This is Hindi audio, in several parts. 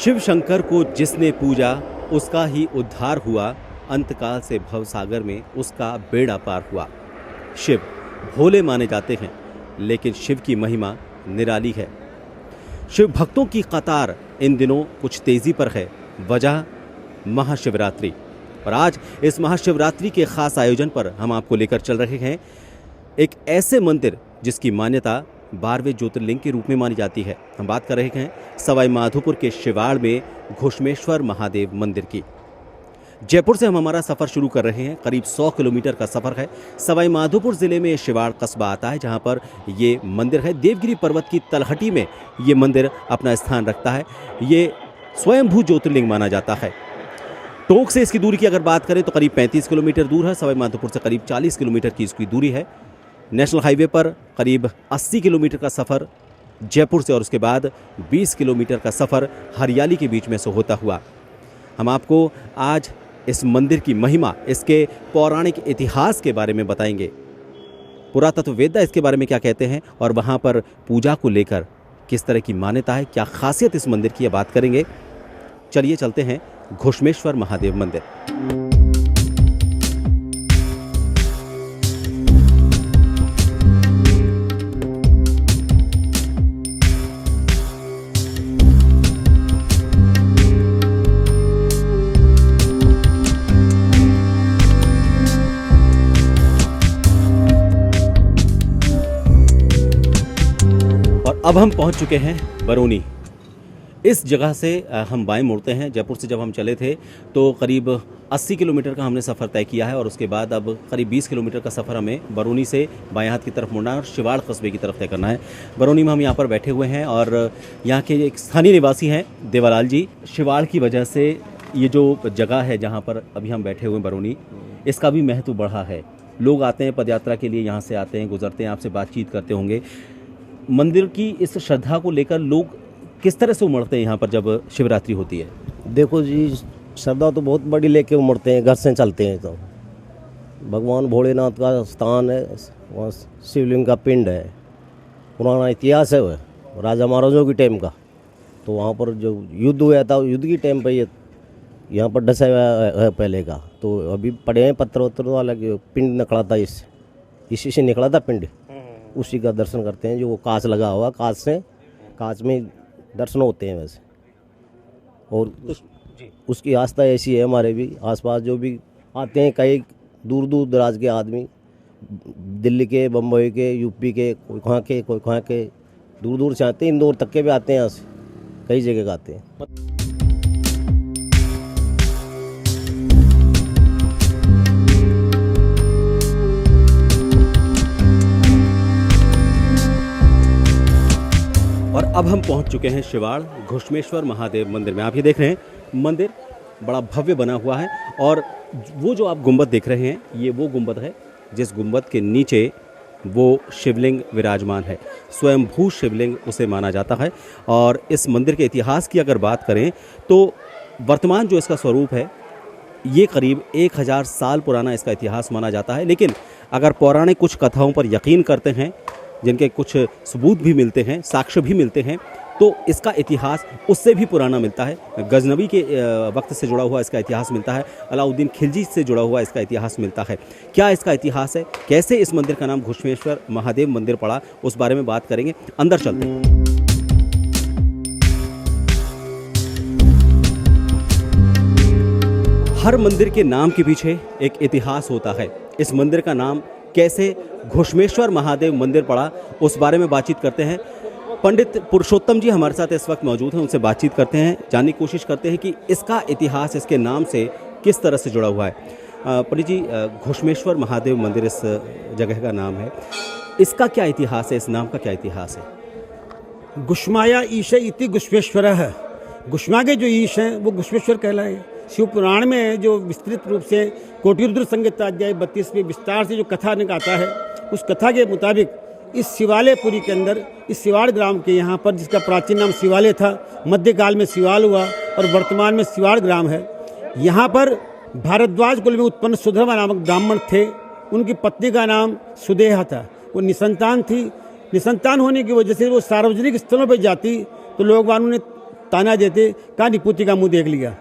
शिव शंकर को जिसने पूजा उसका ही उद्धार हुआ, अंतकाल से भवसागर में उसका बेड़ा पार हुआ। शिव भोले माने जाते हैं, लेकिन शिव की महिमा निराली है। शिव भक्तों की कतार इन दिनों कुछ तेजी पर है, वजह महाशिवरात्रि। और आज इस महाशिवरात्रि के खास आयोजन पर हम आपको लेकर चल रहे हैं एक ऐसे मंदिर जिसकी मान्यता 12वें ज्योतिर्लिंग के रूप में मानी जाती है। हम बात कर रहे हैं सवाई माधोपुर के शिवाड़ में घुश्मेश्वर महादेव मंदिर की। जयपुर से हम हमारा सफ़र शुरू कर रहे हैं। करीब 100 किलोमीटर का सफ़र है। सवाई माधोपुर ज़िले में शिवाड़ कस्बा आता है, जहां पर ये मंदिर है। देवगिरी पर्वत की तलहटी में ये मंदिर अपना स्थान रखता है। ये स्वयंभू ज्योतिर्लिंग माना जाता है। टोंक से इसकी दूरी की अगर बात करें तो करीब 35 किलोमीटर दूर है। सवाई माधोपुर से करीब 40 किलोमीटर की इसकी दूरी है। नेशनल हाईवे पर करीब 80 किलोमीटर का सफ़र जयपुर से और उसके बाद 20 किलोमीटर का सफ़र हरियाली के बीच में से होता हुआ हम आपको आज इस मंदिर की महिमा, इसके पौराणिक इतिहास के बारे में बताएंगे। पुरातत्ववेत्ता इसके बारे में क्या कहते हैं और वहाँ पर पूजा को लेकर किस तरह की मान्यता है, क्या खासियत इस मंदिर की, बात करेंगे। चलिए चलते हैं घुश्मेश्वर महादेव मंदिर। अब हम पहुंच चुके हैं बरौनी। इस जगह से हम बाएं मुड़ते हैं। जयपुर से जब हम चले थे तो करीब 80 किलोमीटर का हमने सफ़र तय किया है और उसके बाद अब करीब 20 किलोमीटर का सफ़र हमें बरौनी से बाएं हाथ की तरफ मुड़ना है और शिवाड़ कस्बे की तरफ तय करना है। बरौनी में हम यहाँ पर बैठे हुए हैं और यहाँ के एक स्थानीय निवासी हैं देवालाल जी। शिवाड़ की वजह से ये जो जगह है जहाँ पर अभी हम बैठे हुए हैं बरौनी, इसका भी महत्व बढ़ा है। लोग आते हैं पदयात्रा के लिए, यहाँ से आते हैं, गुजरते हैं, आपसे बातचीत करते होंगे। मंदिर की इस श्रद्धा को लेकर लोग किस तरह से उमड़ते हैं यहाँ पर जब शिवरात्रि होती है? देखो जी, श्रद्धा तो बहुत बड़ी लेके उमड़ते हैं, घर से चलते हैं। तो भगवान भोलेनाथ का स्थान है, वहाँ शिवलिंग का पिंड है, पुराना इतिहास है वह राजा महाराजों की टाइम का। तो वहाँ पर जो युद्ध हुआ था, युद्ध की टाइम पर ये यहाँ पर डसा हुआ है पहले का। तो अभी पड़े हैं पत्थर वत्थर वाला, पिंड निकला था, इसी से निकला था पिंड। उसी का दर्शन करते हैं, जो वो कांच लगा हुआ, कांच में दर्शन होते हैं वैसे। और उसकी आस्था ऐसी है, हमारे भी आसपास जो भी आते हैं, कई दूर दूर दराज के आदमी, दिल्ली के, बम्बई के, यूपी के, कोई कहाँ के दूर दूर से आते हैं, इंदौर तक के भी आते हैं, यहाँ से कई जगह का आते हैं। और अब हम पहुंच चुके हैं शिवाड़ घुश्मेश्वर महादेव मंदिर में। आप ये देख रहे हैं मंदिर बड़ा भव्य बना हुआ है और वो जो आप गुंबद देख रहे हैं, ये वो गुंबद है जिस गुंबद के नीचे वो शिवलिंग विराजमान है। स्वयंभू शिवलिंग उसे माना जाता है। और इस मंदिर के इतिहास की अगर बात करें तो वर्तमान जो इसका स्वरूप है, ये करीब 1000 साल पुराना इसका इतिहास माना जाता है। लेकिन अगर पौराणिक कुछ कथाओं पर यकीन करते हैं, जिनके कुछ सबूत भी मिलते हैं, साक्ष्य भी मिलते हैं, तो इसका इतिहास उससे भी पुराना मिलता है। गजनवी के वक्त से जुड़ा हुआ इसका इतिहास मिलता है। अलाउद्दीन खिलजी से जुड़ा हुआ इसका इतिहास मिलता है। क्या इसका इतिहास है, कैसे इस मंदिर का नाम घुश्मेश्वर महादेव मंदिर पड़ा, उस बारे में बात करेंगे। अंदर चलते हैं। हर मंदिर के नाम के पीछे एक इतिहास होता है। इस मंदिर का नाम कैसे घुश्मेश्वर महादेव मंदिर पड़ा, उस बारे में बातचीत करते हैं। पंडित पुरुषोत्तम जी हमारे साथ इस वक्त मौजूद हैं, उनसे बातचीत करते हैं, जानने की कोशिश करते हैं कि इसका इतिहास इसके नाम से किस तरह से जुड़ा हुआ है। पंडित जी, घुश्मेश्वर महादेव मंदिर इस जगह का नाम है, इसका क्या इतिहास है, इस नाम का क्या इतिहास है? घुश्माया ईश इति घुश्मेश्वर है। घुश्मा के जो ईश हैं वो घुश्मेश्वर कहलाए। शिव पुराण में जो विस्तृत रूप से कोटिरुद्र संहिताध्याय 32 में विस्तार से जो कथा निकालता है, उस कथा के मुताबिक इस शिवालयपुरी के अंदर, इस शिवाड़ ग्राम के यहाँ पर, जिसका प्राचीन नाम शिवालय था, मध्यकाल में शिवाल हुआ और वर्तमान में शिवाड़ ग्राम है। यहाँ पर भारद्वाज कुल में उत्पन्न सुधर्मा नामक ब्राह्मण थे। उनकी पत्नी का नाम सुदेहा था। वो निसंतान थी। निसंतान होने की वजह से वो सार्वजनिक स्थलों पर जाती तो लोग उन्हें ताना देते, कहाँ निपुति का मुंह देख लिया।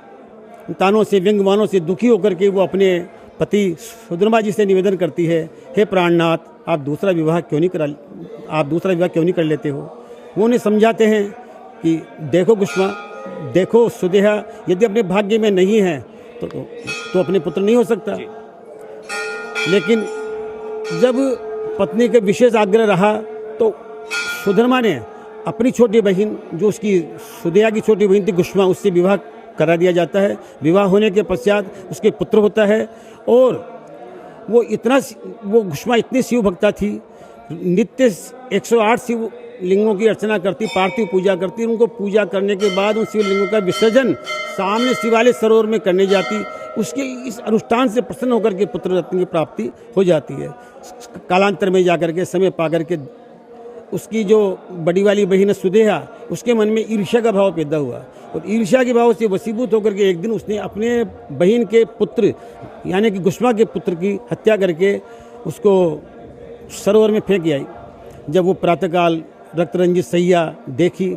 उन तानों से, व्यंग्यमानों से दुखी होकर के वो अपने पति सुधर्मा जी से निवेदन करती है, हे प्राणनाथ, आप दूसरा विवाह क्यों नहीं कर लेते हो। वो उन्हें समझाते हैं कि देखो गुष्मा, देखो सुदेहा, यदि अपने भाग्य में नहीं है तो अपने पुत्र नहीं हो सकता। लेकिन जब पत्नी के विशेष आग्रह रहा तो सुधर्मा ने अपनी छोटी बहन, जो उसकी सुदेहा की छोटी बहन थी गुष्मा, उससे विवाह करा दिया जाता है। विवाह होने के पश्चात उसके पुत्र होता है और वो गुष्मा इतनी शिव भक्ता थी, नित्य 108 शिव लिंगों की अर्चना करती, पार्थिव पूजा करती। उनको पूजा करने के बाद उन शिवलिंगों का विसर्जन सामने शिवालय सरोवर में करने जाती। उसके इस अनुष्ठान से प्रसन्न होकर के पुत्र रत्न की प्राप्ति हो जाती है। कालांतर में जाकर के, समय पा करके उसकी जो बड़ी वाली बहन है सुदेहा, उसके मन में ईर्ष्या का भाव पैदा हुआ और ईर्ष्या के भाव से वशीभूत होकर के एक दिन उसने अपने बहन के पुत्र यानी कि गुष्मा के पुत्र की हत्या करके उसको सरोवर में फेंक आई। जब वो प्रातःकाल रक्त रंजित सैया देखी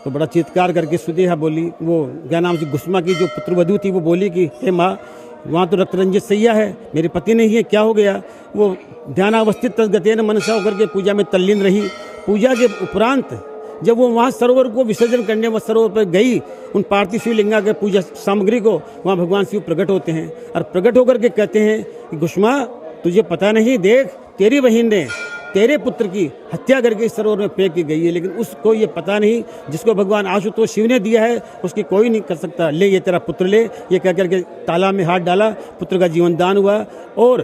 तो बड़ा चित्कार करके सुदेहा बोली, वो क्या नाम से गुष्मा की जो पुत्रवधू थी, वो बोली कि हे माँ, वहाँ तो रक्त रंजित सैया है, मेरे पति नहीं है, क्या हो गया। वो ध्यानावस्थित तद्गतेन मनसा होकर के पूजा में तल्लीन रही। पूजा के उपरांत जब वो वहाँ सरोवर को विसर्जन करने वह सरोवर पर गई, उन पार्थिव शिवलिंगा के पूजा सामग्री को, वहाँ भगवान शिव प्रकट होते हैं और प्रकट होकर के कहते हैं कि गुष्मा, तुझे पता नहीं, देख तेरी बहन ने तेरे पुत्र की हत्या करके इस सरोवर में फेंक की गई है, लेकिन उसको ये पता नहीं, जिसको भगवान आशुतोष शिव ने दिया है उसकी कोई नहीं कर सकता। ले ये तेरा पुत्र ले, ये कह करके तालाब में हाथ डाला, पुत्र का जीवन दान हुआ। और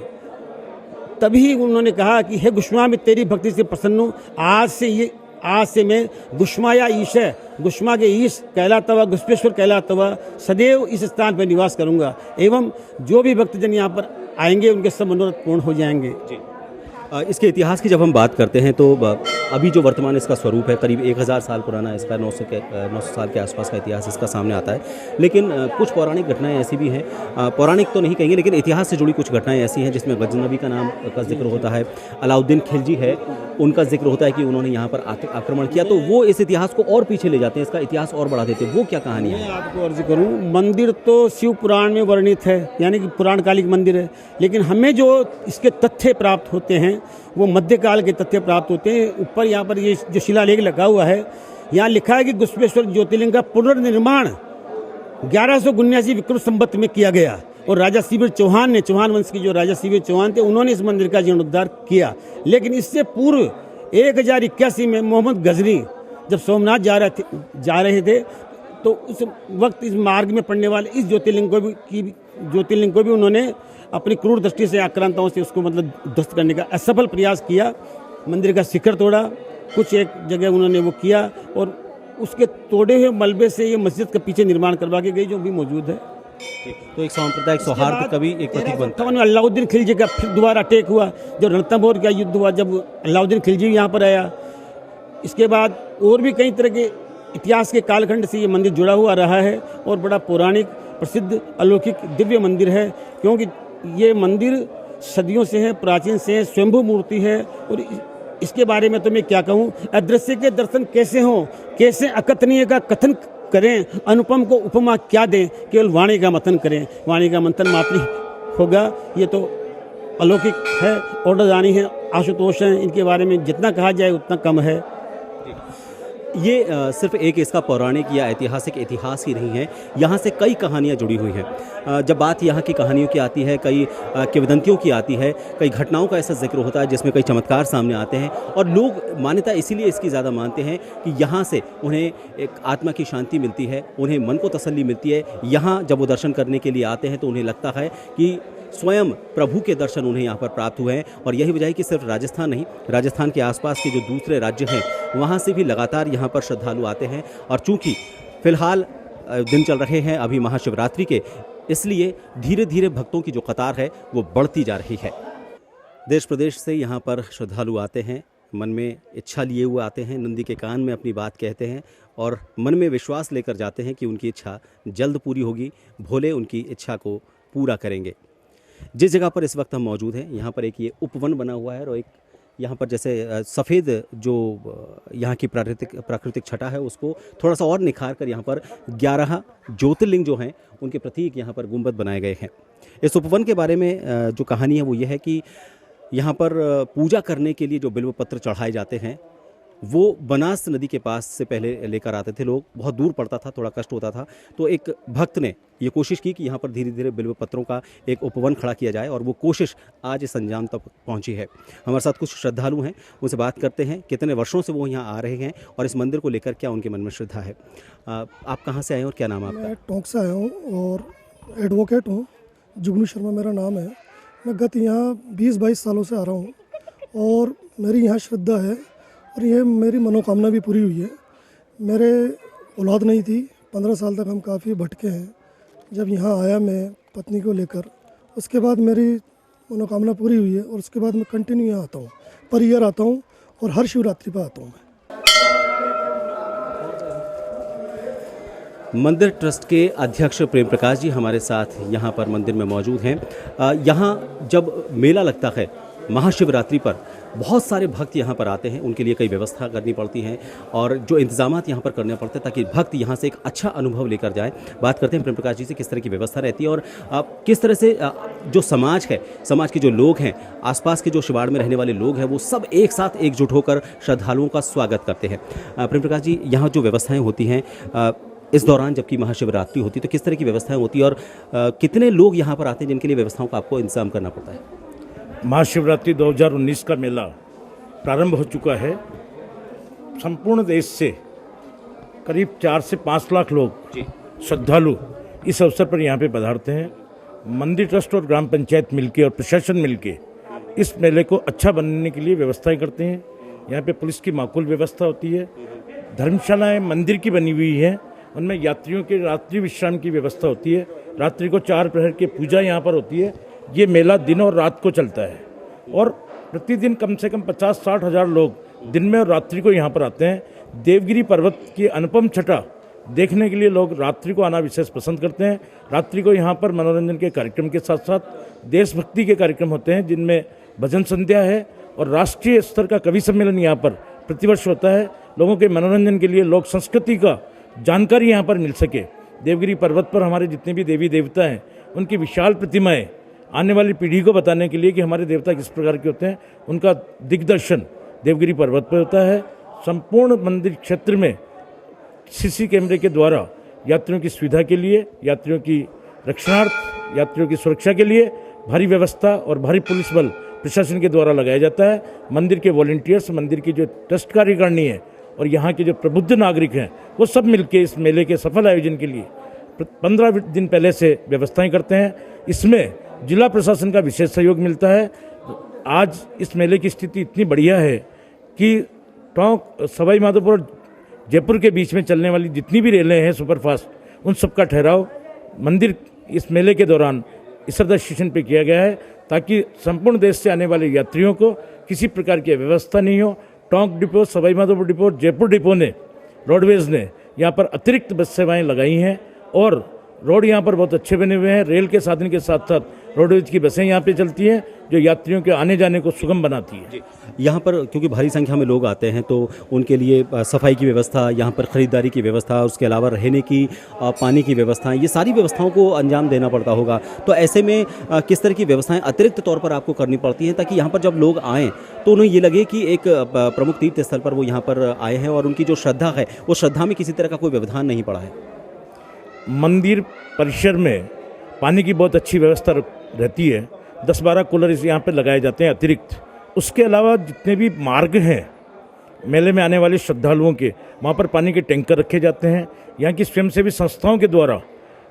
तभी उन्होंने कहा कि हे गुष्मा, मैं तेरी भक्ति से प्रसन्न हूँ, आज से मैं गुष्माया ईश है, गुष्मा के ईश कहलाता हुआ, गुष्पेश्वर कहलाता हुआ सदैव इस स्थान पर निवास करूँगा एवं जो भी भक्तजन यहाँ पर आएंगे उनके सब मनोरथ पूर्ण हो जाएंगे। इसके इतिहास की जब हम बात करते हैं तो अभी जो वर्तमान इसका स्वरूप है, करीब 1000 साल पुराना इसका 900 साल के आसपास का इतिहास इसका सामने आता है। लेकिन कुछ पौराणिक घटनाएं ऐसी भी हैं, पौराणिक तो नहीं कहेंगे लेकिन इतिहास से जुड़ी कुछ घटनाएं ऐसी हैं जिसमें गजनबी का नाम का जिक्र होता है, अलाउद्दीन खिलजी है, उनका जिक्र होता है कि उन्होंने यहाँ पर आक्रमण किया, तो वो इस इतिहास को और पीछे ले जाते हैं, इसका इतिहास और बढ़ा देते हैं। वो क्या कहानी है? मैं आपको अर्ज करूँ, मंदिर तो शिव पुराण में वर्णित है, यानी कि पुराण कालिक मंदिर है, लेकिन हमें जो इसके तथ्य प्राप्त होते हैं वो मध्यकाल के तथ्य प्राप्त होते हैं। ऊपर यहाँ पर ये जो शिलालेख लगा हुआ है, यहाँ लिखा है कि गुष्पेश्वर ज्योतिर्लिंग का पुनर्निर्माण 1179 विक्रम संवत में किया गया और राजा शिविर चौहान ने, चौहान वंश के जो राजा शिविर चौहान थे, उन्होंने इस मंदिर का जीर्णोद्धार किया। लेकिन इससे पूर्व 1081 में मोहम्मद गजनी जब सोमनाथ जा रहे थे तो उस वक्त इस मार्ग में पड़ने वाले इस ज्योतिर्लिंग को भी उन्होंने अपनी क्रूर दृष्टि से, आक्रांताओं से उसको मतलब ध्वस्त करने का असफल प्रयास किया। मंदिर का शिखर तोड़ा, कुछ एक जगह उन्होंने वो किया और उसके तोड़े हुए मलबे से ये मस्जिद के पीछे निर्माण करवा के गई, जो भी मौजूद है। तो एक सांप्रदायिक सौहार्द का भी एक प्रतीक बनता है। अलाउद्दीन खिलजी का फिर दोबारा अटैक हुआ, जब रणथंभौर का युद्ध हुआ, जब अलाउद्दीन खिलजी यहाँ पर आया। इसके बाद और भी कई तरह के इतिहास के कालखंड से ये मंदिर जुड़ा हुआ रहा है और बड़ा पौराणिक, प्रसिद्ध, अलौकिक, दिव्य मंदिर है, क्योंकि ये मंदिर सदियों से है, प्राचीन से है, स्वयंभू मूर्ति है। और इसके बारे में तो मैं क्या कहूँ, अदृश्य के दर्शन कैसे हों, कैसे अकथनीय का कथन करें, अनुपम को उपमा क्या दें, केवल वाणी का मंथन करें, वाणी का मंथन मात्र होगा। ये तो अलौकिक है, ऑर्डर जानी है, आशुतोष हैं, इनके बारे में जितना कहा जाए उतना कम है। ये सिर्फ एक इसका पौराणिक या ऐतिहासिक इतिहास ही नहीं है, यहाँ से कई कहानियाँ जुड़ी हुई हैं। जब बात यहाँ की कहानियों की आती है, कई किंवदंतियों की आती है, कई घटनाओं का ऐसा जिक्र होता है जिसमें कई चमत्कार सामने आते हैं और लोग मान्यता इसीलिए इसकी ज़्यादा मानते हैं कि यहाँ से उन्हें एक आत्मा की शांति मिलती है, उन्हें मन को तसल्ली मिलती है। यहाँ जब वो दर्शन करने के लिए आते हैं तो उन्हें लगता है कि स्वयं प्रभु के दर्शन उन्हें यहाँ पर प्राप्त हुए हैं। और यही वजह है कि सिर्फ राजस्थान नहीं, राजस्थान के आसपास के जो दूसरे राज्य हैं वहाँ से भी लगातार यहाँ पर श्रद्धालु आते हैं। और चूँकि फ़िलहाल दिन चल रहे हैं अभी महाशिवरात्रि के, इसलिए धीरे धीरे भक्तों की जो कतार है वो बढ़ती जा रही है। देश प्रदेश से यहाँ पर श्रद्धालु आते हैं, मन में इच्छा लिए हुए आते हैं, नंदी के कान में अपनी बात कहते हैं और मन में विश्वास लेकर जाते हैं कि उनकी इच्छा जल्द पूरी होगी, भोले उनकी इच्छा को पूरा करेंगे। जिस जगह पर इस वक्त हम मौजूद हैं, यहाँ पर एक ये उपवन बना हुआ है और एक यहाँ पर जैसे सफ़ेद जो यहाँ की प्राकृतिक छटा है उसको थोड़ा सा और निखार कर यहाँ पर 11 ज्योतिर्लिंग जो हैं उनके प्रतीक यहाँ पर गुंबद बनाए गए हैं। इस उपवन के बारे में जो कहानी है वो ये है कि यहाँ पर पूजा करने के लिए जो बिल्व पत्र चढ़ाए जाते हैं वो बनास नदी के पास से पहले लेकर आते थे लोग, बहुत दूर पड़ता था, थोड़ा कष्ट होता था। तो एक भक्त ने ये कोशिश की कि यहाँ पर धीरे धीरे बिल्व पत्रों का एक उपवन खड़ा किया जाए और वो कोशिश आज इस अंजाम तक पहुँची है। हमारे साथ कुछ श्रद्धालु हैं, उनसे बात करते हैं कितने वर्षों से वो यहाँ आ रहे हैं और इस मंदिर को लेकर क्या उनके मन में श्रद्धा है। आप कहाँ से आए हैं और क्या नाम है आपका? मैं टोंक से आया हूँ और एडवोकेट हूँ, जुगनू शर्मा मेरा नाम है। मैं गत यहाँ 20-22 सालों से आ रहा हूँ और मेरी यहाँ श्रद्धा है और ये मेरी मनोकामना भी पूरी हुई है। मेरे औलाद नहीं थी, 15 साल तक हम काफ़ी भटके हैं। जब यहाँ आया मैं पत्नी को लेकर, उसके बाद मेरी मनोकामना पूरी हुई है और उसके बाद मैं कंटिन्यू यहाँ आता हूँ, पर ईयर आता हूँ और हर शिवरात्रि पर आता हूँ मैं। मंदिर ट्रस्ट के अध्यक्ष प्रेम प्रकाश जी हमारे साथ यहाँ पर मंदिर में मौजूद हैं। यहाँ जब मेला लगता है महाशिवरात्रि पर बहुत सारे भक्त यहाँ पर आते हैं, उनके लिए कई व्यवस्था करनी पड़ती हैं और जो इंतजामात यहाँ पर करने पड़ते हैं ताकि भक्त यहाँ से एक अच्छा अनुभव लेकर जाएं। बात करते हैं प्रेम प्रकाश जी से किस तरह की व्यवस्था रहती है और किस तरह से जो समाज है, समाज के जो लोग हैं, आसपास के जो शिवाड़ में रहने वाले लोग हैं, वो सब एक साथ एकजुट होकर श्रद्धालुओं का स्वागत करते हैं। प्रेम प्रकाश जी, यहाँ जो व्यवस्थाएँ होती हैं इस दौरान जबकि महाशिवरात्रि होती है तो किस तरह की व्यवस्थाएं होती है और कितने लोग यहाँ पर आते हैं जिनके लिए व्यवस्थाओं का आपको इंतजाम करना पड़ता है? महाशिवरात्रि 2019 का मेला प्रारंभ हो चुका है। संपूर्ण देश से करीब 4 से 5 लाख लोग श्रद्धालु इस अवसर पर यहाँ पे पधारते हैं। मंदिर ट्रस्ट और ग्राम पंचायत मिलके और प्रशासन मिलके इस मेले को अच्छा बनने के लिए व्यवस्थाएं करते हैं। यहाँ पे पुलिस की माकूल व्यवस्था होती है। धर्मशालाएं मंदिर की बनी हुई हैं, उनमें यात्रियों के रात्रि विश्राम की व्यवस्था होती है। रात्रि को 4 प्रहर की पूजा यहाँ पर होती है। ये मेला दिन और रात को चलता है और प्रतिदिन कम से कम 50-60 हज़ार लोग दिन में और रात्रि को यहाँ पर आते हैं। देवगिरी पर्वत की अनुपम छटा देखने के लिए लोग रात्रि को आना विशेष पसंद करते हैं। रात्रि को यहाँ पर मनोरंजन के कार्यक्रम के साथ साथ देशभक्ति के कार्यक्रम होते हैं, जिनमें भजन संध्या है और राष्ट्रीय स्तर का कवि सम्मेलन यहाँ पर प्रतिवर्ष होता है। लोगों के मनोरंजन के लिए, लोक संस्कृति का जानकारी यहाँ पर मिल सके। देवगिरी पर्वत पर हमारे जितने भी देवी देवता हैं उनकी विशाल प्रतिमाएं आने वाली पीढ़ी को बताने के लिए कि हमारे देवता किस प्रकार के होते हैं, उनका दिग्दर्शन देवगिरी पर्वत पर होता है। संपूर्ण मंदिर क्षेत्र में सीसी कैमरे के द्वारा यात्रियों की सुविधा के लिए, यात्रियों की रक्षणार्थ, यात्रियों की सुरक्षा के लिए भारी व्यवस्था और भारी पुलिस बल प्रशासन के द्वारा लगाया जाता है। मंदिर के वॉलंटियर्स, मंदिर की जो ट्रस्ट कार्यकारिणी है और यहाँ के जो प्रबुद्ध नागरिक हैं वो सब मिलके इस मेले के सफल आयोजन के लिए 15 दिन पहले से व्यवस्थाएं करते हैं। इसमें जिला प्रशासन का विशेष सहयोग मिलता है। आज इस मेले की स्थिति इतनी बढ़िया है कि टोंक, सवाई माधोपुर और जयपुर के बीच में चलने वाली जितनी भी रेलें हैं सुपरफास्ट, उन सब का ठहराव मंदिर इस मेले के दौरान इसरदा स्टेशन पे किया गया है ताकि संपूर्ण देश से आने वाले यात्रियों को किसी प्रकार की व्यवस्था नहीं हो। Tonk depot, Sawai Madhopur depot, Jaipur depot ने, रोडवेज ने यहाँ पर अतिरिक्त बस सेवाएं लगाई हैं और रोड यहाँ पर बहुत अच्छे बने हुए हैं। रेल के साधन के साथ साथ रोडवेज की बसें यहाँ पे चलती हैं जो यात्रियों के आने जाने को सुगम बनाती है। यहाँ पर क्योंकि भारी संख्या में लोग आते हैं तो उनके लिए सफाई की व्यवस्था, यहाँ पर खरीदारी की व्यवस्था, उसके अलावा रहने की, पानी की व्यवस्थाएं, ये सारी व्यवस्थाओं को अंजाम देना पड़ता होगा। तो ऐसे में किस तरह की व्यवस्थाएं अतिरिक्त तौर पर आपको करनी पड़ती हैं ताकि यहाँ पर जब लोग आएँ तो उन्हें ये लगे कि एक प्रमुख तीर्थ स्थल पर वो यहाँ पर आए हैं और उनकी जो श्रद्धा है वो श्रद्धा में किसी तरह का कोई व्यवधान नहीं पड़ा है? मंदिर परिसर में पानी की बहुत अच्छी व्यवस्था रहती है। 10-12 कूलर इस यहाँ पे लगाए जाते हैं अतिरिक्त। उसके अलावा जितने भी मार्ग हैं मेले में आने वाले श्रद्धालुओं के, वहाँ पर पानी के टैंकर रखे जाते हैं। यहाँ की स्वयंसेवी संस्थाओं के द्वारा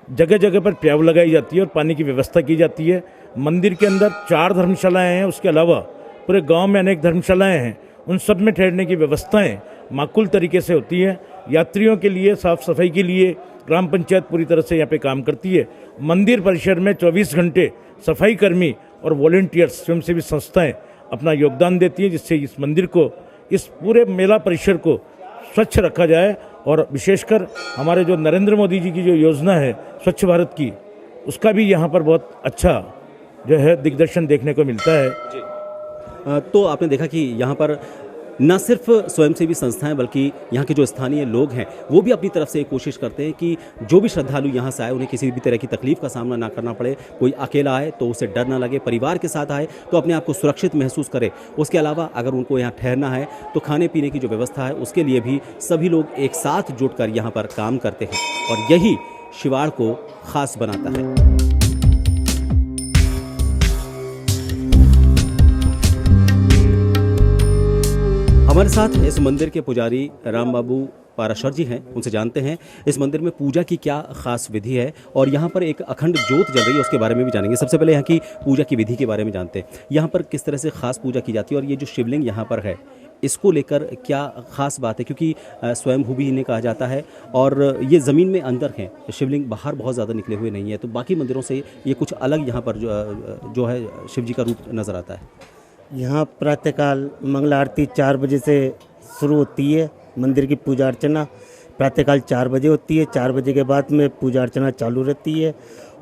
जगह जगह पर प्याऊ लगाई जाती है और पानी की व्यवस्था की जाती है। मंदिर के अंदर 4 धर्मशालाएँ हैं, उसके अलावा पूरे गाँव में अनेक धर्मशालाएँ हैं। उन सब में ठहरने की व्यवस्थाएँ माकूल तरीके से होती है। यात्रियों के लिए साफ़ सफाई के लिए ग्राम पंचायत पूरी तरह से यहाँ पे काम करती है। मंदिर परिसर में 24 घंटे सफाई कर्मी और वॉलंटियर्स, स्वयंसेवी संस्थाएं अपना योगदान देती हैं जिससे इस मंदिर को, इस पूरे मेला परिसर को स्वच्छ रखा जाए। और विशेषकर हमारे जो नरेंद्र मोदी जी की जो योजना है स्वच्छ भारत की, उसका भी यहाँ पर बहुत अच्छा जो है दिग्दर्शन देखने को मिलता है। तो आपने देखा कि यहाँ पर न सिर्फ स्वयंसेवी संस्थाएं बल्कि यहाँ के जो स्थानीय लोग हैं वो भी अपनी तरफ से ये कोशिश करते हैं कि जो भी श्रद्धालु यहाँ से आए उन्हें किसी भी तरह की तकलीफ का सामना ना करना पड़े। कोई अकेला आए तो उसे डर ना लगे, परिवार के साथ आए तो अपने आप को सुरक्षित महसूस करे। उसके अलावा अगर उनको यहाँ ठहरना है तो खाने पीने की जो व्यवस्था है उसके लिए भी सभी लोग एक साथ जुटकर यहाँ पर काम करते हैं और यही शिवाड़ को खास बनाता है। हमारे साथ इस मंदिर के पुजारी राम बाबू पाराशर जी हैं, उनसे जानते हैं इस मंदिर में पूजा की क्या खास विधि है और यहाँ पर एक अखंड ज्योत जल रही है उसके बारे में भी जानेंगे। सबसे पहले यहाँ की पूजा की विधि के बारे में जानते हैं, यहाँ पर किस तरह से खास पूजा की जाती है और ये जो शिवलिंग यहाँ पर है इसको लेकर क्या खास बात है, क्योंकि स्वयंभू भी इन्हें कहा जाता है और ये ज़मीन में अंदर हैं, शिवलिंग बाहर बहुत ज़्यादा निकले हुए नहीं है, तो बाकी मंदिरों से ये कुछ अलग यहाँ पर जो है शिव जी का रूप नज़र आता है। यहाँ प्रातःकाल मंगला आरती 4 बजे से शुरू होती है। मंदिर की पूजा अर्चना प्रातःकाल 4 बजे होती है। 4 बजे के बाद में पूजा अर्चना चालू रहती है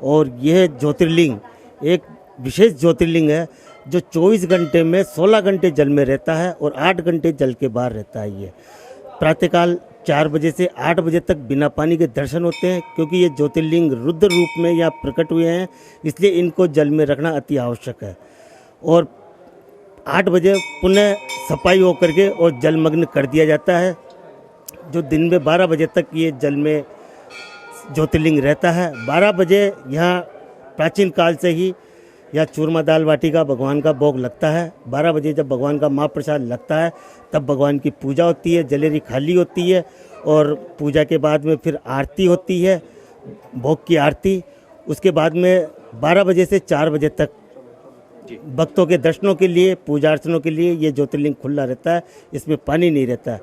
और यह ज्योतिर्लिंग एक विशेष ज्योतिर्लिंग है जो 24 घंटे में 16 घंटे जल में रहता है और 8 घंटे जल के बाहर रहता है। ये प्रातःकाल 4 बजे से 8 बजे तक बिना पानी के दर्शन होते हैं, क्योंकि ये ज्योतिर्लिंग रुद्र रूप में यहाँ प्रकट हुए हैं, इसलिए इनको जल में रखना अति आवश्यक है। और 8 बजे पुनः सफाई होकर के और जलमग्न कर दिया जाता है, जो दिन में 12 बजे तक ये जल में ज्योतिर्लिंग रहता है। 12 बजे यहाँ प्राचीन काल से ही यहाँ चूरमा दाल बाटी का भगवान का भोग लगता है। 12 बजे जब भगवान का महाप्रसाद लगता है तब भगवान की पूजा होती है, जलेरी खाली होती है और पूजा के बाद में फिर आरती होती है, भोग की आरती। उसके बाद में 12 बजे से 4 बजे तक भक्तों के दर्शनों के लिए, पूजा अर्चनों के लिए ये ज्योतिर्लिंग खुला रहता है, इसमें पानी नहीं रहता है।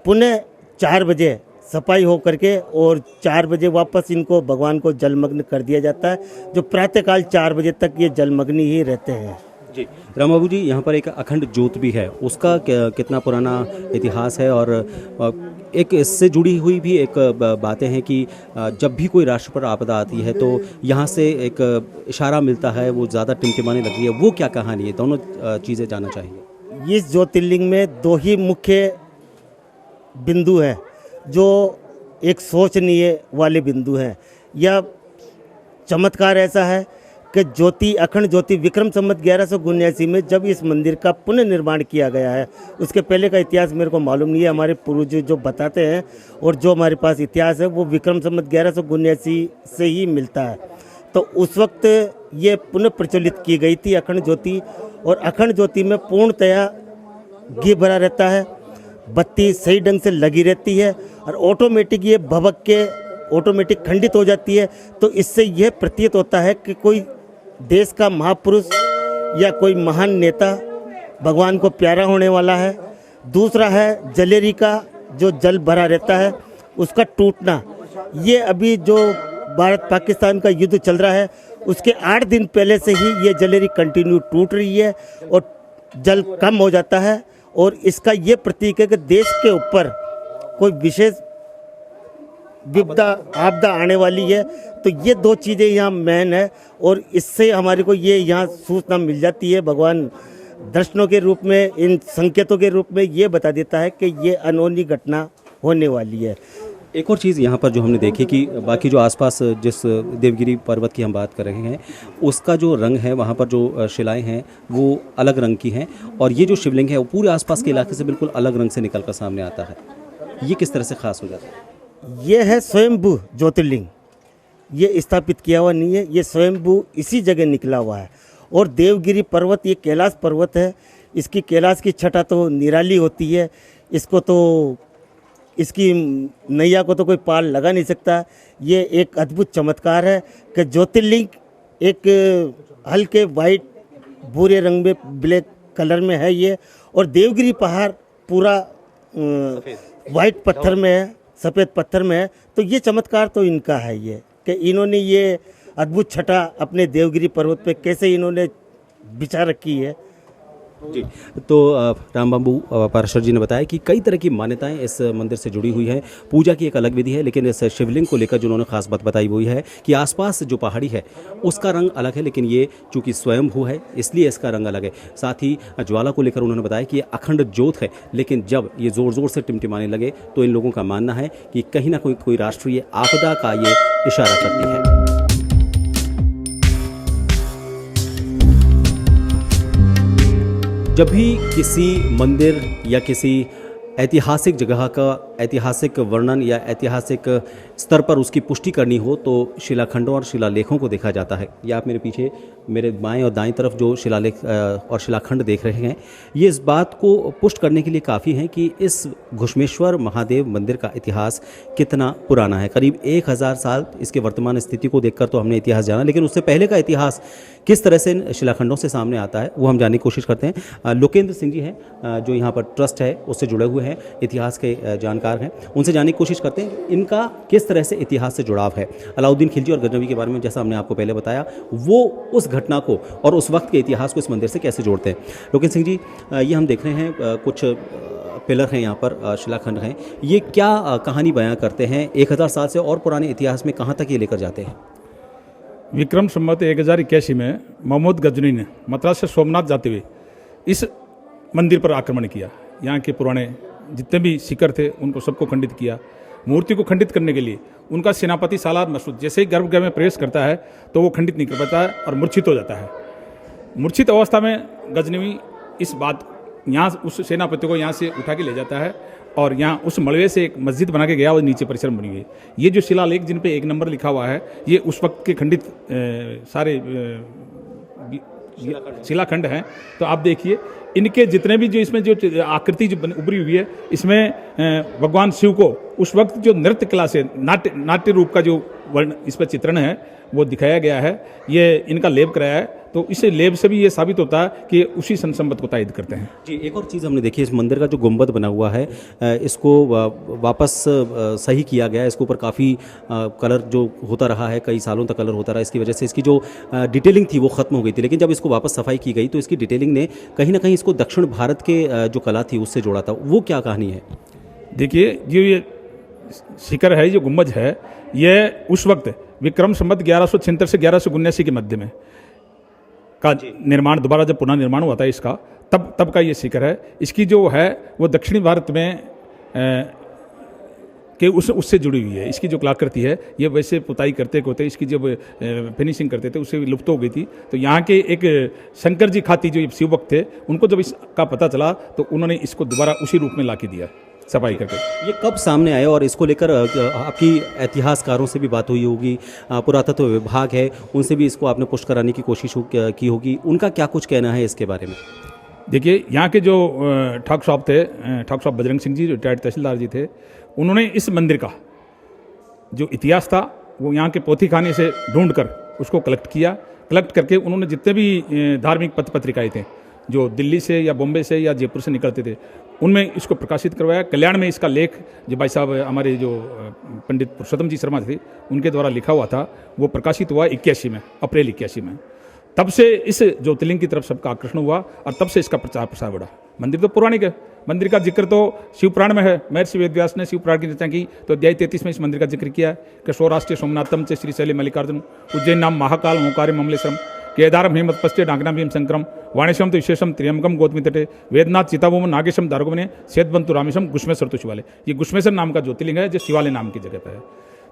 पुनः 4 बजे सफाई हो करके और 4 बजे वापस इनको भगवान को जलमग्न कर दिया जाता है, जो प्रातःकाल 4 बजे तक ये जलमग्न ही रहते हैं। जी राम बाबू जी, यहाँ पर एक अखंड ज्योत भी है, उसका कितना पुराना इतिहास है और एक इससे जुड़ी हुई भी एक बातें हैं कि जब भी कोई राष्ट्र पर आपदा आती है तो यहाँ से एक इशारा मिलता है, वो ज़्यादा टिमटिमाने लगती है, वो क्या कहानी है? दोनों चीज़ें जानना चाहेंगे। इस ज्योतिर्लिंग में 2 ही मुख्य बिंदु हैं जो एक सोचनीय वाले बिंदु हैं। यह चमत्कार ऐसा है कि ज्योति अखंड ज्योति विक्रम संवत 1179 में जब इस मंदिर का पुनर्निर्माण किया गया है, उसके पहले का इतिहास मेरे को मालूम नहीं है, हमारे पूर्वज जो बताते हैं और जो हमारे पास इतिहास है वो विक्रम संवत 1179 से ही मिलता है। तो उस वक्त ये पुनः प्रचलित की गई थी अखंड ज्योति, और अखंड ज्योति में पूर्णतया घी भरा रहता है, बत्ती सही ढंग से लगी रहती है और ऑटोमेटिक ये भभक के ऑटोमेटिक खंडित हो जाती है। तो इससे यह प्रतीत होता है कि कोई देश का महापुरुष या कोई महान नेता भगवान को प्यारा होने वाला है। दूसरा है जलेरी का जो जल भरा रहता है उसका टूटना। ये अभी जो भारत पाकिस्तान का युद्ध चल रहा है उसके 8 दिन पहले से ही ये जलेरी कंटिन्यू टूट रही है और जल कम हो जाता है, और इसका ये प्रतीक है कि देश के ऊपर कोई विशेष विपदा आपदा आने वाली है। तो ये 2 चीज़ें यहाँ मेन है और इससे हमारे को ये यहाँ सूचना मिल जाती है। भगवान दर्शनों के रूप में, इन संकेतों के रूप में ये बता देता है कि ये अनहोनी घटना होने वाली है। एक और चीज़ यहाँ पर जो हमने देखी कि बाकी जो आसपास जिस देवगिरी पर्वत की हम बात कर रहे हैं उसका जो रंग है, वहाँ पर जो शिलाएं हैं वो अलग रंग की हैं और ये जो शिवलिंग है वो पूरे आसपास के इलाके से बिल्कुल अलग रंग से निकल कर सामने आता है। ये किस तरह से खास हो जाता है? ये है स्वयंभू ज्योतिर्लिंग, ये स्थापित किया हुआ नहीं है, ये स्वयंभू इसी जगह निकला हुआ है। और देवगिरी पर्वत ये कैलाश पर्वत है, इसकी कैलाश की छटा तो निराली होती है, इसको तो इसकी नैया को तो कोई पाल लगा नहीं सकता। ये एक अद्भुत चमत्कार है कि ज्योतिर्लिंग एक हल्के वाइट भूरे रंग में ब्लैक कलर में है ये, और देवगिरी पहाड़ पूरा वाइट पत्थर में है, सफ़ेद पत्थर में है। तो ये चमत्कार तो इनका है ये कि इन्होंने ये अद्भुत छटा अपने देवगिरी पर्वत पे कैसे इन्होंने बिछा रखी है। जी। तो राम बाबू पाराशर जी ने बताया कि कई तरह की मान्यताएं इस मंदिर से जुड़ी हुई हैं। पूजा की एक अलग विधि है, लेकिन इस शिवलिंग को लेकर जो उन्होंने खास बात बताई वो ये है कि आसपास जो पहाड़ी है उसका रंग अलग है, लेकिन ये चूंकि स्वयंभू है इसलिए इसका रंग अलग है। साथ ही ज्वाला को लेकर उन्होंने बताया कि ये अखंड ज्योत है, लेकिन जब ये ज़ोर ज़ोर से टिमटिमाने लगे तो इन लोगों का मानना है कि कहीं ना कोई राष्ट्रीय आपदा का ये इशारा करती है। जब भी किसी मंदिर या किसी ऐतिहासिक जगह का ऐतिहासिक वर्णन या ऐतिहासिक स्तर पर उसकी पुष्टि करनी हो तो शिलाखंडों और शिलालेखों को देखा जाता है। या आप मेरे पीछे मेरे बाएं और दाएं तरफ जो शिलालेख और शिलाखंड देख रहे हैं, ये इस बात को पुष्ट करने के लिए काफ़ी हैं कि इस घुश्मेश्वर महादेव मंदिर का इतिहास कितना पुराना है। करीब 1000 साल इसके वर्तमान स्थिति को देखकर तो हमने इतिहास जाना, लेकिन उससे पहले का इतिहास किस तरह से इन शिलाखंडों से सामने आता है वो हम जानने की कोशिश करते हैं। लोकेंद्र सिंह जी हैं जो यहाँ पर ट्रस्ट है उससे जुड़े हुए हैं, इतिहास के जानकार हैं, उनसे जानने की कोशिश करते हैं इनका किस तरह से इतिहास से जुड़ाव है। अलाउद्दीन खिलजी और गजनवी के बारे में जैसा हमने आपको पहले बताया, वो उस घटना को और उस वक्त के इतिहास को इस मंदिर से कैसे जोड़ते हैं। लोकेंद्र सिंह जी, ये हम देख रहे हैं कुछ पिलर हैं यहाँ पर, शिलाखंड हैं, ये क्या कहानी बयां करते हैं? 1000 साल से और पुराने इतिहास में कहाँ तक ये लेकर जाते हैं? विक्रम संवत 1081 में महमूद गजनी ने मद्रास से सोमनाथ जाते हुए इस मंदिर पर आक्रमण किया। यहाँ के पुराने जितने भी शिखर थे उनको सबको खंडित किया। मूर्ति को खंडित करने के लिए उनका सेनापति सालार मसूद जैसे ही गर्भगृह में प्रवेश करता है तो वो खंडित नहीं कर पाता है और मूर्छित हो जाता है। मूर्छित अवस्था में गजनवी इस बात यहाँ उस सेनापति को यहाँ से उठा के ले जाता है और यहाँ उस मलबे से एक मस्जिद बना के गया और नीचे परिसर बनी हुई है। ये जो शिलालेख जिन पे 1 नंबर लिखा हुआ है ये उस वक्त के खंडित सारे शिलाखंड हैं। तो आप देखिए इनके जितने भी जो इसमें जो आकृति जो उभरी हुई है, इसमें भगवान शिव को उस वक्त जो नृत्य कला से नाट्य रूप का जो वर्ण इस पर चित्रण है वो दिखाया गया है। ये इनका लेप कराया है, तो इसे लेप से भी ये साबित होता है कि उसी संसंबत को तायद करते हैं। जी, एक और चीज़ हमने देखी, इस मंदिर का जो गुंबद बना हुआ है इसको वापस सही किया गया है। इसके ऊपर काफ़ी कलर जो होता रहा है, कई सालों तक कलर होता रहा, इसकी वजह से इसकी जो डिटेलिंग थी वो ख़त्म हो गई थी। लेकिन जब इसको वापस सफाई की गई तो इसकी डिटेलिंग ने कहीं ना कहीं इसको दक्षिण भारत के जो कला थी उससे जोड़ा था। वो क्या कहानी है? देखिए, जो ये शिखर है, जो गुम्बज है, ये उस वक्त विक्रम संवत 1176 से 1179 के मध्य में का निर्माण, दोबारा जब पुनः निर्माण हुआ था इसका, तब का ये शिखर है। इसकी जो है वो दक्षिणी भारत में के उससे जुड़ी हुई है। इसकी जो कलाकृति है ये वैसे पुताई करते होते इसकी जब फिनिशिंग करते थे उससे लुप्त हो गई थी। तो यहाँ के एक शंकर जी खाती जो शिव भक्त थे, उनको जब इसका पता चला तो उन्होंने इसको दोबारा उसी रूप में ला के दिया सफाई करके। ये कब सामने आया और इसको लेकर आपकी इतिहासकारों से भी बात हुई होगी, पुरातत्व विभाग है उनसे भी इसको आपने पुष्ट कराने की कोशिश की होगी, उनका क्या कुछ कहना है इसके बारे में? देखिए, यहाँ के जो ठाकुर साहब थे, ठाकुर साहब बजरंग सिंह जी जो रिटायर्ड तहसीलदार जी थे, उन्होंने इस मंदिर का जो इतिहास था वो यहाँ के पोथी खाने से ढूंढ कर उसको कलेक्ट किया। कलेक्ट करके उन्होंने जितने भी धार्मिक पत्र पत्रिकाएँ थे जो दिल्ली से या बॉम्बे से या जयपुर से निकलते थे, उनमें इसको प्रकाशित करवाया। कल्याण में इसका लेख जो भाई साहब हमारे जो पंडित पुरुषोत्तम जी शर्मा थे उनके द्वारा लिखा हुआ था, वो प्रकाशित हुआ 81 में, अप्रैल 81 में। तब से इस ज्योतिर्लिंग की तरफ सबका आकर्षण हुआ और तब से इसका प्रचार प्रसार बढ़ा। मंदिर तो पौराणिक है, मंदिर का जिक्र तो शिवपुराण में है। महर्षि वेदव्यास ने शिवपुराण की रचना की तो अध्याय 33 में इस मंदिर का जिक्र किया है कि सौराष्ट्र सोमनाथम च श्रीशैल मल्लिकार्जुन उज्जैन नाम महाकाल ओंकार ममलेश्वरम केदारम हेमत पश्चे डांगना भीम शंकरम वाणेशम तो विशेषम त्रियंबकम गौतमी तटे वेदनाथ चिताभूम नागेशम दारुगमने सेतबंतु रामेशम घुश्मेश्वर तो शिवालय। ये घुश्मेश्वर नाम का ज्योतिर्लिंग है जो शिवालय नाम की जगह पर है।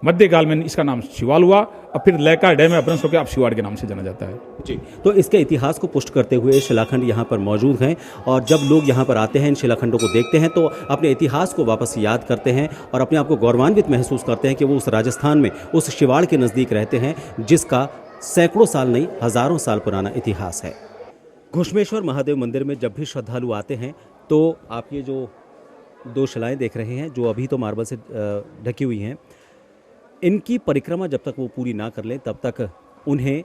मध्यकाल में इसका नाम शिवाल हुआ और फिर लयका डैम में अपभ्रंश होकर अब शिवाड़ के नाम से जाना जाता है। जी, तो इसके इतिहास को पुष्ट करते हुए शिलाखंड यहाँ पर मौजूद हैं और जब लोग यहाँ पर आते हैं, इन शिलाखंडों को देखते हैं तो अपने इतिहास को वापस याद करते हैं और अपने आप को गौरवान्वित महसूस करते हैं कि वो उस राजस्थान में उस शिवाड़ के नज़दीक रहते हैं जिसका सैकड़ों साल नहीं हज़ारों साल पुराना इतिहास है। घुश्मेश्वर महादेव मंदिर में जब भी श्रद्धालु आते हैं तो आप ये जो 2 शिलाएँ देख रहे हैं जो अभी तो मार्बल से ढकी हुई हैं, इनकी परिक्रमा जब तक वो पूरी ना कर लें तब तक उन्हें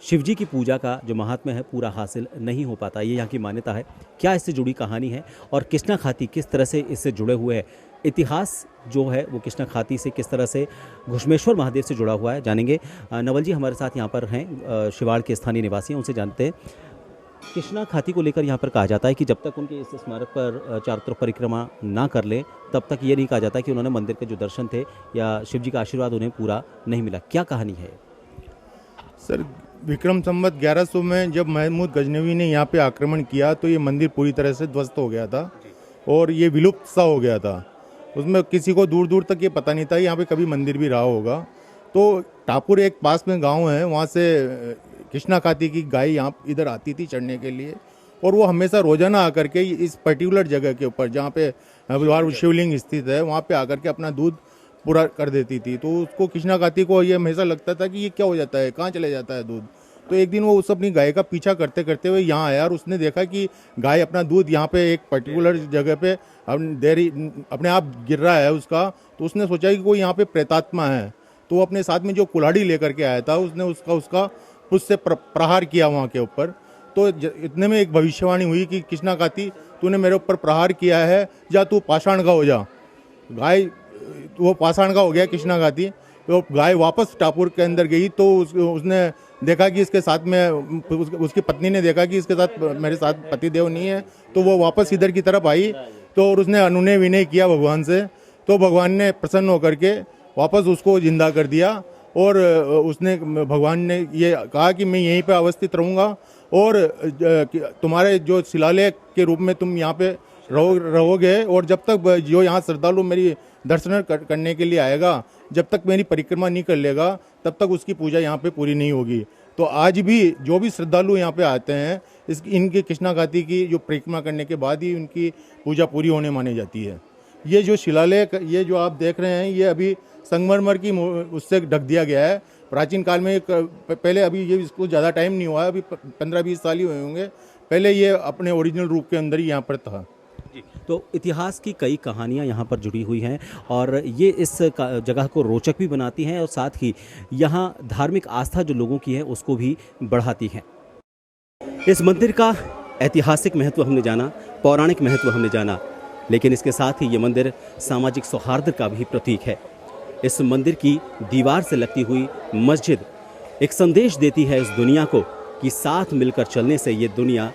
शिवजी की पूजा का जो महात्म्य है पूरा हासिल नहीं हो पाता। ये यहाँ की मान्यता है। क्या इससे जुड़ी कहानी है और कृष्णा खाती किस तरह से इससे जुड़े हुए है, इतिहास जो है वो कृष्णा खाती से किस तरह से घुश्मेश्वर महादेव से जुड़ा हुआ है, जानेंगे। नवल जी हमारे साथ यहाँ पर हैं, शिवाड़ के स्थानीय निवासी हैं, उनसे जानते हैं कृष्णा खाती को लेकर यहाँ पर कहा जाता है कि जब तक उनके इस स्मारक पर चारों तरफ परिक्रमा ना कर लें तब तक ये नहीं कहा जाता कि उन्होंने मंदिर के जो दर्शन थे या शिव जी का आशीर्वाद उन्हें पूरा नहीं मिला। क्या कहानी है? सर, विक्रम संवत 1100 में जब महमूद गजनवी ने यहाँ पे आक्रमण किया तो ये मंदिर पूरी तरह से ध्वस्त हो गया था और ये विलुप्त सा हो गया था। उसमें किसी को दूर दूर तक ये पता नहीं था यहाँ पे कभी मंदिर भी रहा होगा। तो टापुर एक पास में गांव है, वहाँ से कृष्णा खाती की गाय यहाँ इधर आती थी चढ़ने के लिए और वो हमेशा रोजाना आकर के इस पर्टिकुलर जगह के ऊपर जहाँ पे शिवलिंग स्थित है वहाँ पे आकर के अपना दूध पूरा कर देती थी। तो उसको कृष्णा खाती को ये हमेशा लगता था कि ये क्या हो जाता है, कहाँ चले जाता है दूध। तो एक दिन वो उस अपनी गाय का पीछा करते करते हुए यहाँ आया और उसने देखा कि गाय अपना दूध यहाँ पे एक पर्टिकुलर जगह पे डेयरी अपने आप गिर रहा है उसका। तो उसने सोचा कि कोई यहाँ पे प्रेतात्मा है। तो वो अपने साथ में जो कुल्हाड़ी लेकर के आया था उसने उसका उससे प्रहार किया वहाँ के ऊपर। तो इतने में एक भविष्यवाणी हुई कि कृष्णा खाती तूने मेरे ऊपर प्रहार किया है, जा तू पाषाण का हो जा। गाय वो पाषाण का हो गया कृष्णा खाती। तो गाय वापस टापुर के अंदर गई तो उसने देखा कि इसके साथ में उसकी पत्नी ने देखा कि इसके साथ मेरे साथ पतिदेव नहीं है। तो वो वापस इधर की तरफ आई तो और उसने अनुनय विनय किया भगवान से। तो भगवान ने प्रसन्न होकर के वापस उसको जिंदा कर दिया और उसने भगवान ने ये कहा कि मैं यहीं पे अवस्थित रहूँगा और तुम्हारे जो शिलालेख के रूप में तुम यहाँ पे रहोगे और जब तक जो यहाँ श्रद्धालु मेरी दर्शन करने के लिए आएगा, जब तक मेरी परिक्रमा नहीं कर लेगा तब तक उसकी पूजा यहाँ पे पूरी नहीं होगी। तो आज भी जो भी श्रद्धालु यहाँ पे आते हैं इनकी कृष्णा खाती की जो परिक्रमा करने के बाद ही उनकी पूजा पूरी होने मानी जाती है। ये जो शिलालेख ये जो आप देख रहे हैं ये अभी संगमरमर की उससे ढक दिया गया है। प्राचीन काल में पहले अभी ये इसको ज़्यादा टाइम नहीं हुआ, अभी 15-20 साल ही हुए होंगे। पहले ये अपने ओरिजिनल रूप के अंदर ही यहाँ पर था। तो इतिहास की कई कहानियां यहाँ पर जुड़ी हुई हैं और ये इस जगह को रोचक भी बनाती हैं और साथ ही यहाँ धार्मिक आस्था जो लोगों की है उसको भी बढ़ाती हैं। इस मंदिर का ऐतिहासिक महत्व हमने जाना, पौराणिक महत्व हमने जाना, लेकिन इसके साथ ही ये मंदिर सामाजिक सौहार्द का भी प्रतीक है। इस मंदिर की दीवार से लगती हुई मस्जिद एक संदेश देती है इस दुनिया को कि साथ मिलकर चलने से ये दुनिया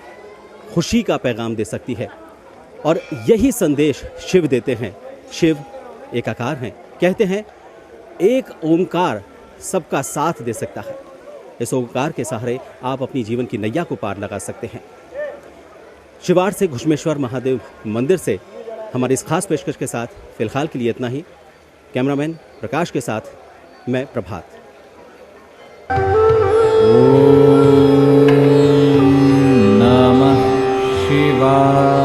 खुशी का पैगाम दे सकती है और यही संदेश शिव देते हैं। शिव एकाकार हैं, कहते हैं एक ओंकार सबका साथ दे सकता है। इस ओंकार के सहारे आप अपनी जीवन की नैया को पार लगा सकते हैं। शिवाड़ से घुश्मेश्वर महादेव मंदिर से हमारी इस खास पेशकश के साथ फिलहाल के लिए इतना ही। कैमरामैन प्रकाश के साथ मैं प्रभात। ओम नमः शिवाय।